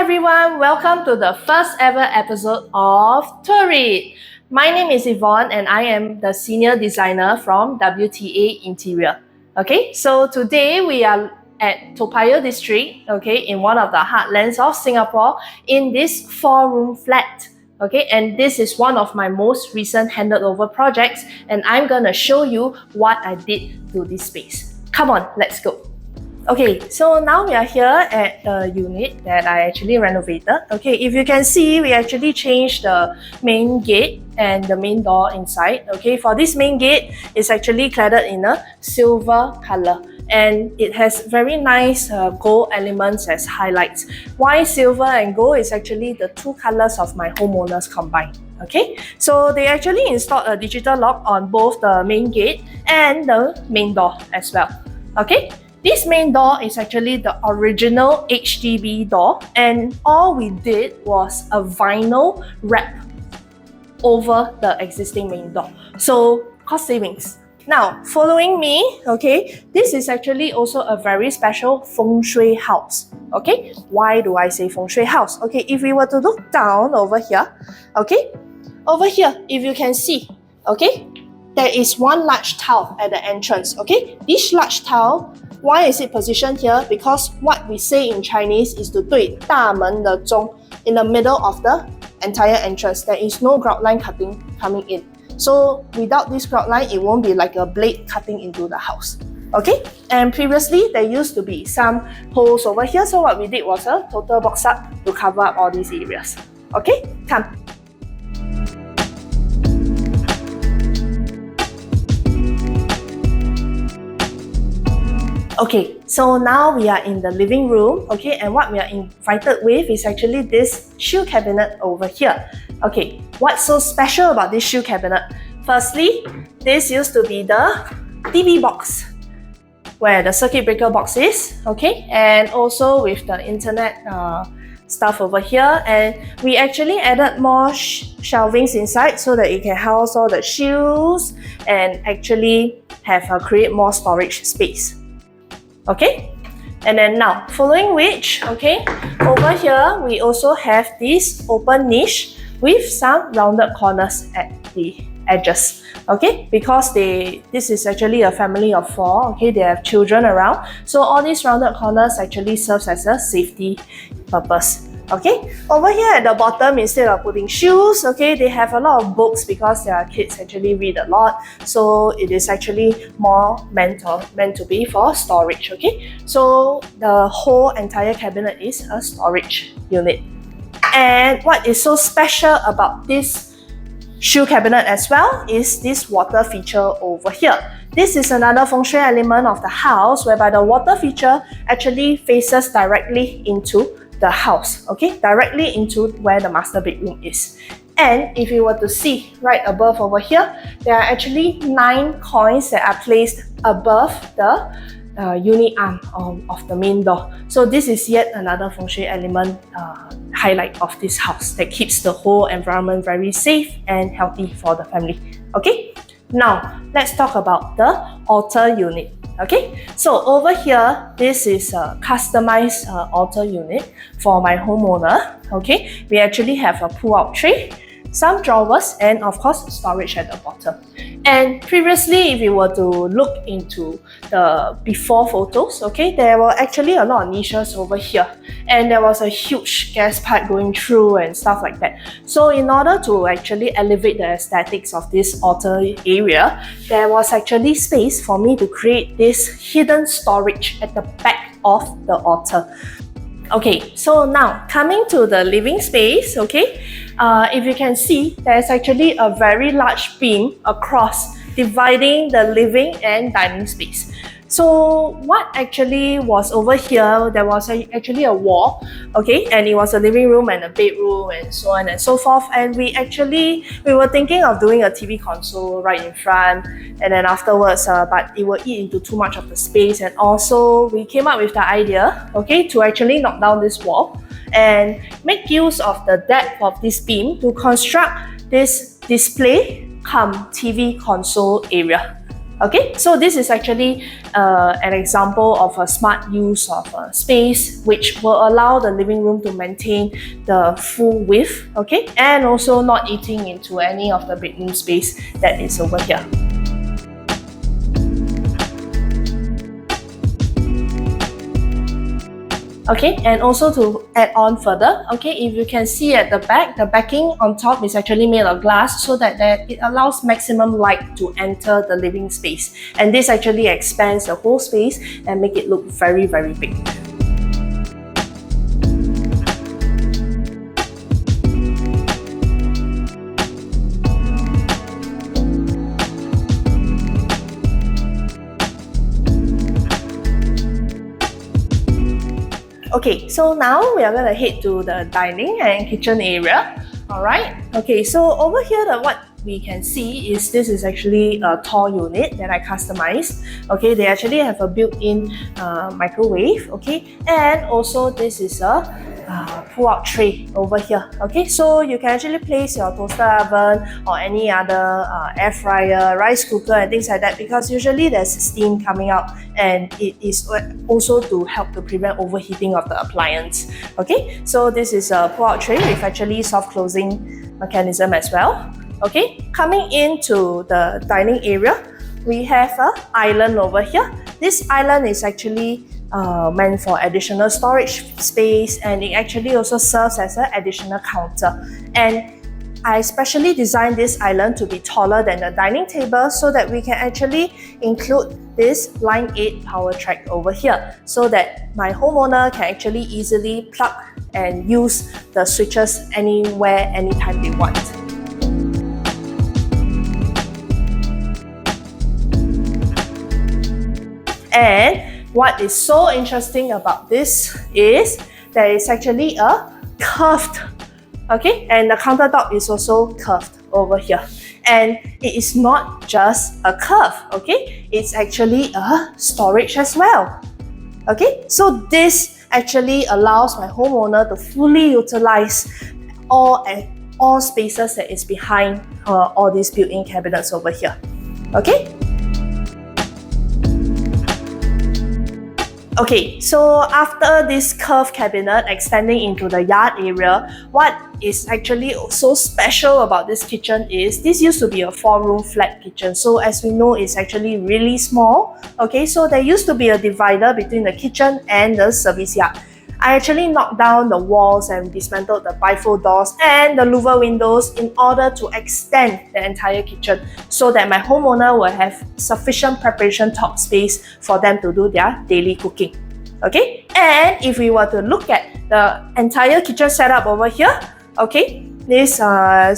everyone, welcome to the first ever episode of Tourist. My name is Yvonne and I am the senior designer from WTA Interior. Okay, so today we are at Toa Payoh district, okay, in one of the heartlands of Singapore in this 4-room flat. Okay, and this is one of my most recent handed over projects and I'm gonna show you what I did to this space. Come on, let's go. Okay, so now we are here at the unit that I actually renovated. Okay, if you can see, we actually changed the main gate and the main door inside. Okay, for this main gate, it's actually cladded in a silver color and it has very nice gold elements as highlights. Why silver and gold is actually the two colors of my homeowners combined. Okay, so they actually installed a digital lock on both the main gate and the main door as well. Okay. This main door is actually the original HDB door and all we did was a vinyl wrap over the existing main door. So cost savings. Now, following me, okay, this is actually also a very special Fengshui house. Okay, why do I say Fengshui house? Okay, if we were to look down over here, okay, over here, if you can see, okay, there is one large tile at the entrance. Okay, this large tile, why is it positioned here? Because what we say in Chinese is to 对大门的钟 in the middle of the entire entrance. There is no grout line cutting coming in. So without this grout line, it won't be like a blade cutting into the house. Okay, and previously there used to be some holes over here. So what we did was a total box up to cover up all these areas. Okay, come. Okay, so now we are in the living room, okay, and what we are invited with is actually this shoe cabinet over here. Okay, what's so special about this shoe cabinet? Firstly, this used to be the TV box, where the circuit breaker box is, okay, and also with the internet stuff over here, and we actually added more shelvings inside so that it can house all the shoes and actually create more storage space. Okay, and then now following which, okay, over here we also have this open niche with some rounded corners at the edges. Okay, because this is actually a family of 4. Okay, they have children around, so all these rounded corners actually serves as a safety purpose. Okay, over here at the bottom, instead of putting shoes, okay, they have a lot of books because their kids actually read a lot, so it is actually more meant to be for storage. Okay, so the whole entire cabinet is a storage unit. And what is so special about this shoe cabinet as well is this water feature over here. This is another feng shui element of the house whereby the water feature actually faces directly into the house, okay, directly into where the master bedroom is. And if you were to see right above over here, there are actually 9 coins that are placed above the unit arm of the main door. So this is yet another feng shui element highlight of this house that keeps the whole environment very safe and healthy for the family. Okay, now let's talk about the altar unit. Okay, so over here, this is a customized altar unit for my homeowner. Okay, we actually have a pull-out tray, some drawers, and of course storage at the bottom. And previously, if you were to look into the before photos, okay, there were actually a lot of niches over here and there was a huge gas pipe going through and stuff like that. So in order to actually elevate the aesthetics of this altar area, there was actually space for me to create this hidden storage at the back of the altar. Okay, so now coming to the living space, okay, if you can see, there's actually a very large beam across dividing the living and dining space. So what actually was over here, there was actually a wall, okay, and it was a living room and a bedroom and so on and so forth, and we were thinking of doing a TV console right in front, and then afterwards, but it will eat into too much of the space, and also we came up with the idea, okay, to actually knock down this wall and make use of the depth of this beam to construct this display cum TV console area. Okay, so this is actually an example of a smart use of space, which will allow the living room to maintain the full width, okay, and also not eating into any of the bedroom space that is over here. Okay, and also to add on further, okay, if you can see at the back, the backing on top is actually made of glass so that it allows maximum light to enter the living space. And this actually expands the whole space and make it look very, very big. Okay, so now we are going to head to the dining and kitchen area. Alright, okay, so over here what we can see is this is actually a tall unit that I customized. Okay, they actually have a built-in microwave, okay, and also this is a pull-out tray over here. Okay, so you can actually place your toaster oven or any other air fryer, rice cooker and things like that, because usually there's steam coming out and it is also to help to prevent overheating of the appliance. Okay, so this is a pull-out tray with actually soft closing mechanism as well. Okay, coming into the dining area, we have an island over here. This island is actually meant for additional storage space, and it actually also serves as an additional counter. And I specially designed this island to be taller than the dining table so that we can actually include this line 8 power track over here so that my homeowner can actually easily plug and use the switches anywhere, anytime they want. And what is so interesting about this is that it's actually a curved, okay, and the countertop is also curved over here. And it is not just a curve, okay, it's actually a storage as well. Okay, so this actually allows my homeowner to fully utilize all spaces that is behind all these built-in cabinets over here. Okay. Okay, so after this curved cabinet extending into the yard area, what is actually so special about this kitchen is this used to be a 4-room flat kitchen. So as we know, it's actually really small. Okay, so there used to be a divider between the kitchen and the service yard. I actually knocked down the walls and dismantled the bifold doors and the louver windows in order to extend the entire kitchen so that my homeowner will have sufficient preparation top space for them to do their daily cooking. Okay, and if we were to look at the entire kitchen setup over here, okay, this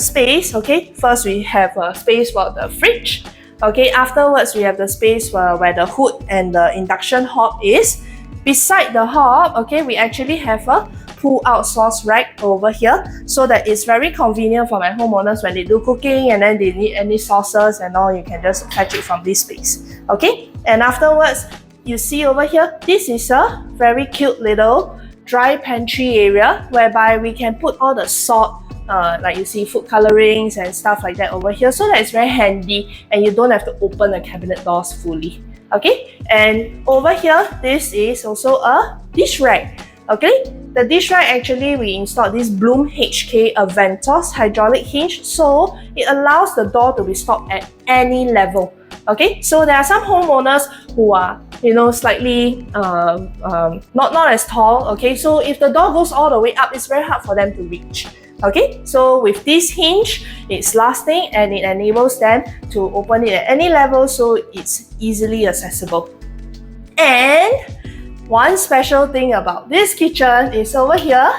space, okay, first we have a space for the fridge. Okay, afterwards we have the space where the hood and the induction hob is. Beside the hob, okay, we actually have a pull-out sauce rack over here so that it's very convenient for my homeowners when they do cooking and then they need any sauces and all, you can just fetch it from this space. Okay, and afterwards, you see over here, this is a very cute little dry pantry area whereby we can put all the salt, like you see food colorings and stuff like that over here, so that it's very handy and you don't have to open the cabinet doors fully. Okay, and over here, this is also a dish rack. Okay, the dish rack actually we installed this Bloom HK Aventos hydraulic hinge, so it allows the door to be stopped at any level. Okay, so there are some homeowners who are, you know, slightly not as tall. Okay, so if the door goes all the way up, it's very hard for them to reach. Okay, so with this hinge, it's lasting and it enables them to open it at any level, so it's easily accessible. And one special thing about this kitchen is over here,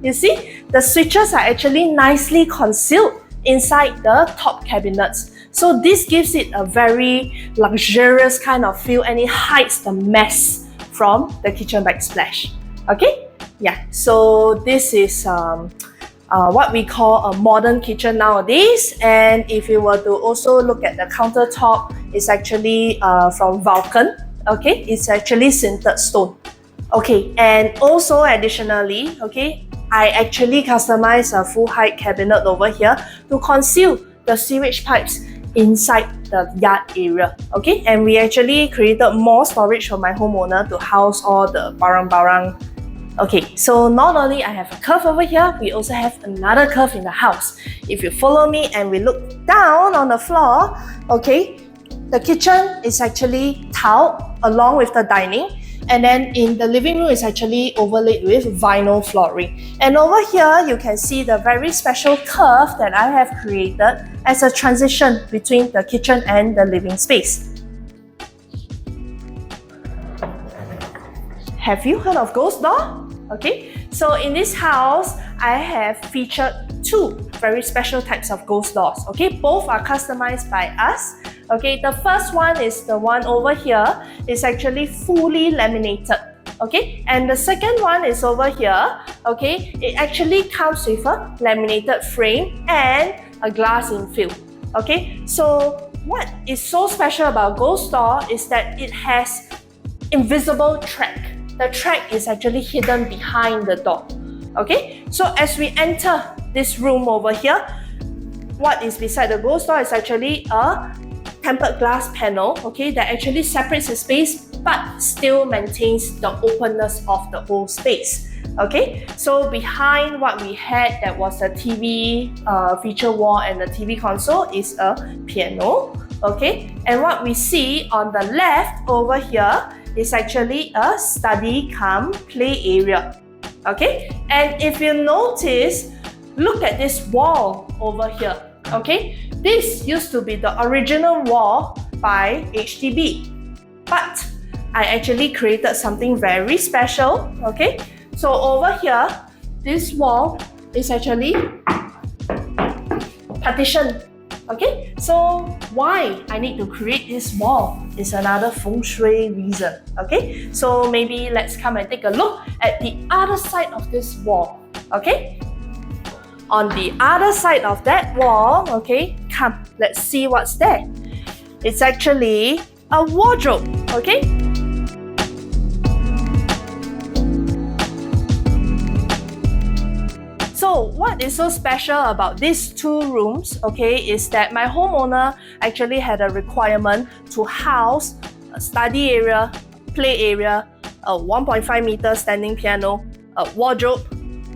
you see, the switches are actually nicely concealed inside the top cabinets. So this gives it a very luxurious kind of feel and it hides the mess from the kitchen backsplash. Okay, yeah, so this is what we call a modern kitchen nowadays. And if you were to also look at the countertop, it's actually from Vulcan. Okay, it's actually sintered stone. Okay, and also additionally, okay, I actually customized a full height cabinet over here to conceal the sewage pipes inside the yard area. Okay, and we actually created more storage for my homeowner to house all the barang-barang. Okay, so not only I have a curve over here, we also have another curve in the house. If you follow me and we look down on the floor, okay, the kitchen is actually tiled along with the dining, and then in the living room is actually overlaid with vinyl flooring. And over here, you can see the very special curve that I have created as a transition between the kitchen and the living space. Have you heard of ghost door? Okay, so in this house, I have featured two very special types of ghost doors. Okay, both are customized by us. Okay, the first one is the one over here. It's actually fully laminated. Okay, and the second one is over here. Okay, it actually comes with a laminated frame and a glass infill. Okay, so what is so special about ghost door is that it has invisible track. The track is actually hidden behind the door. Okay, so as we enter this room over here, what is beside the ghost door is actually a tempered glass panel, okay, that actually separates the space but still maintains the openness of the whole space. Okay, so behind what we had, that was a TV feature wall and the TV console, is a piano. Okay, and what we see on the left over here is actually a study cum play area. Okay, and if you notice, look at this wall over here. Okay, this used to be the original wall by HDB, but I actually created something very special. Okay, so over here, this wall is actually partition. Okay, so why I need to create this wall is another feng shui reason. Okay, so maybe let's come and take a look at the other side of this wall. Okay, on the other side of that wall, okay, come, let's see what's there. It's actually a wardrobe. Okay, so what is so special about these two rooms, okay, is that my homeowner actually had a requirement to house a study area, play area, a 1.5 meter standing piano, a wardrobe,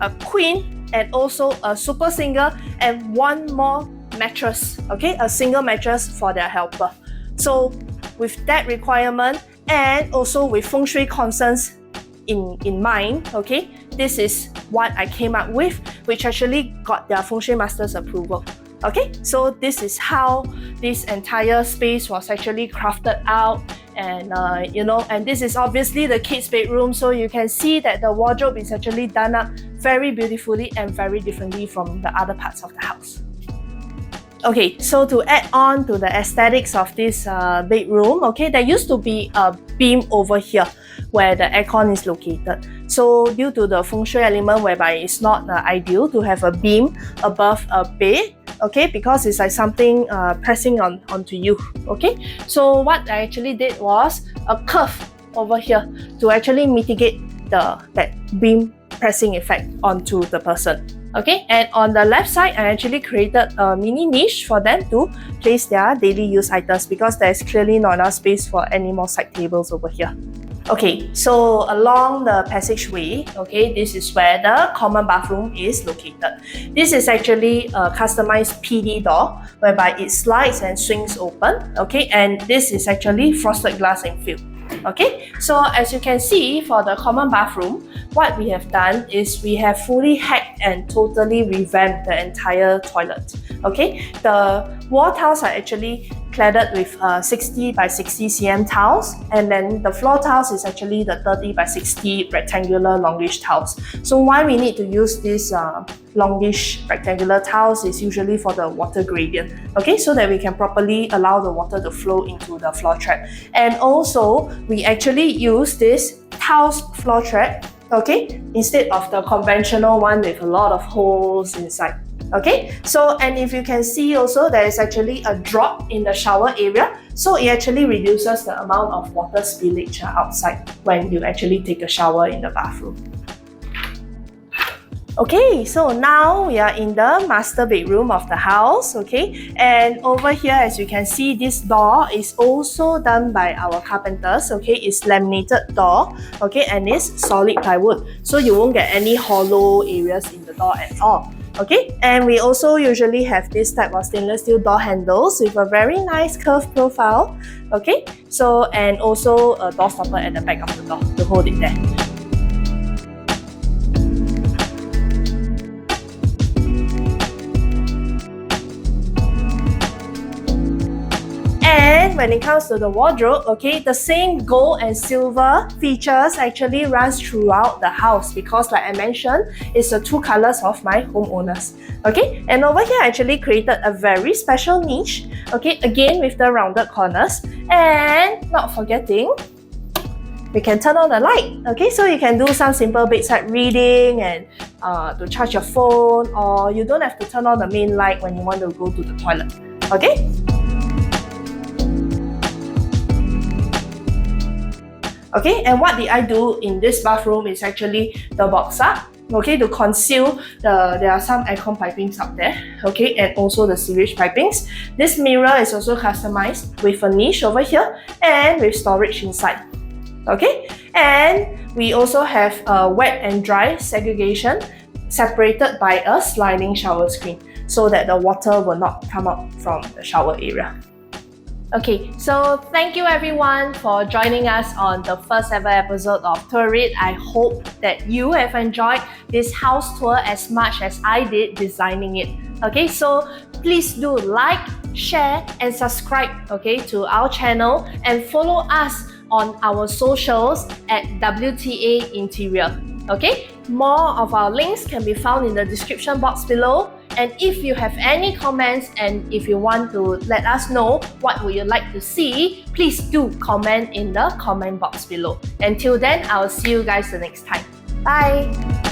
a queen, and also a super single, and one more mattress, okay, a single mattress for their helper. So with that requirement, and also with feng shui concerns in mind, okay, this is what I came up with, which actually got their feng shui master's approval. Okay, so this is how this entire space was actually crafted out, and and this is obviously the kids' bedroom, so you can see that the wardrobe is actually done up very beautifully and very differently from the other parts of the house. Okay, so to add on to the aesthetics of this bedroom, okay, there used to be a beam over here where the aircon is located. So due to the feng shui element whereby it's not ideal to have a beam above a bed, okay, because it's like something pressing onto you. Okay, so what I actually did was a curve over here to actually mitigate that beam pressing effect onto the person. Okay, and on the left side, I actually created a mini niche for them to place their daily use items, because there's clearly not enough space for any more side tables over here. Okay, so along the passageway, okay, this is where the common bathroom is located. This is actually a customized PD door whereby it slides and swings open, okay, and this is actually frosted glass infill. Okay, so as you can see, for the common bathroom, what we have done is we have fully hacked and totally revamped the entire toilet. Okay, the wall tiles are actually cladded with 60 by 60 cm tiles, and then the floor tiles is actually the 30 by 60 rectangular longish tiles. So why we need to use this longish rectangular tiles is usually for the water gradient, okay, so that we can properly allow the water to flow into the floor trap. And also we actually use this tiles floor trap, okay, instead of the conventional one with a lot of holes inside. Okay, so and if you can see also, there is actually a drop in the shower area, so it actually reduces the amount of water spillage outside when you actually take a shower in the bathroom. Okay, so now we are in the master bedroom of the house, okay? And over here, as you can see, this door is also done by our carpenters, okay? It's laminated door, okay? And it's solid plywood, so you won't get any hollow areas in the door at all. Okay, and we also usually have this type of stainless steel door handles with a very nice curved profile. Okay, so and also a door stopper at the back of the door to hold it there. And when it comes to the wardrobe, okay, the same gold and silver features actually runs throughout the house because like I mentioned, it's the two colors of my homeowners. Okay, and over here I actually created a very special niche, okay, again with the rounded corners, and not forgetting, we can turn on the light, okay, so you can do some simple bedside reading and to charge your phone, or you don't have to turn on the main light when you want to go to the toilet, okay? Okay, and what did I do in this bathroom is actually the box up, okay, to conceal there are some aircon pipings up there, okay, and also the sewage pipings. This mirror is also customized with a niche over here and with storage inside, okay, and we also have a wet and dry segregation separated by a sliding shower screen so that the water will not come out from the shower area. Okay, so thank you everyone for joining us on the first ever episode of Tour It. I hope that you have enjoyed this house tour as much as I did designing it. Okay, so please do like, share and subscribe, okay, to our channel, and follow us on our socials at WTA Interior. Okay, more of our links can be found in the description box below. And if you have any comments and if you want to let us know what would you like to see, please do comment in the comment box below. Until then, I'll see you guys the next time. Bye!